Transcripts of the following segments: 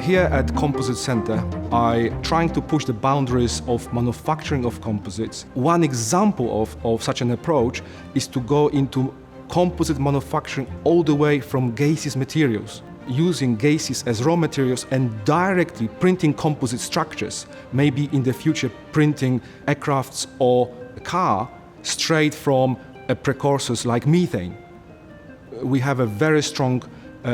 Here at Composite Center, I trying to push the boundaries of manufacturing of composites. One example of such an approach is to go into composite manufacturing all the way from gaseous materials, using gases as raw materials and directly printing composite structures, maybe in the future printing aircrafts or a car straight from precursors like methane. We have a very strong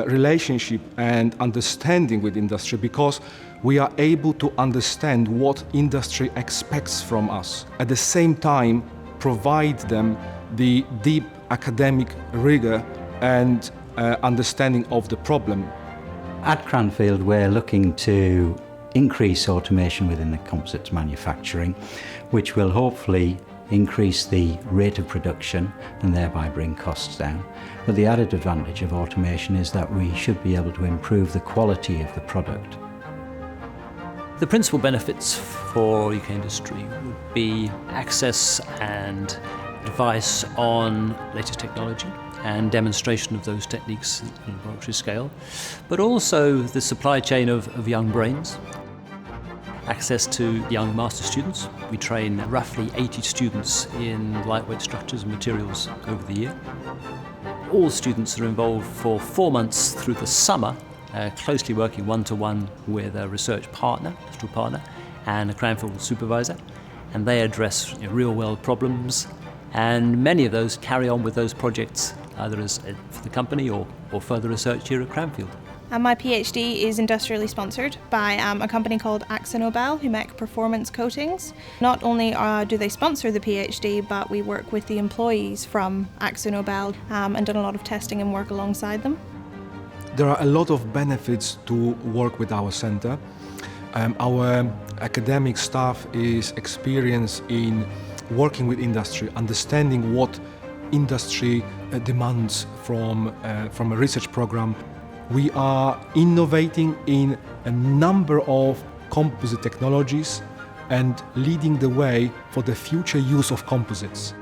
relationship and understanding with industry because we are able to understand what industry expects from us. At the same time, provide them the deep academic rigor and understanding of the problem. At Cranfield, we're looking to increase automation within the composites manufacturing, which will hopefully increase the rate of production and thereby bring costs down. But the added advantage of automation is that we should be able to improve the quality of the product. The principal benefits for UK industry would be access and advice on latest technology and demonstration of those techniques at a laboratory scale, but also the supply chain of young brains. Access to young master students. We train roughly 80 students in lightweight structures and materials over the year. All students are involved for 4 months through the summer, closely working one-to-one with a research partner, industrial partner, and a Cranfield supervisor, and they address real-world problems, and many of those carry on with those projects either as for the company or further research here at Cranfield. My PhD is industrially sponsored by a company called AkzoNobel who make performance coatings. Not only do they sponsor the PhD, but we work with the employees from AkzoNobel and done a lot of testing and work alongside them. There are a lot of benefits to work with our center. Our academic staff is experienced in working with industry, understanding what industry demands from a research program. We are innovating in a number of composite technologies and leading the way for the future use of composites.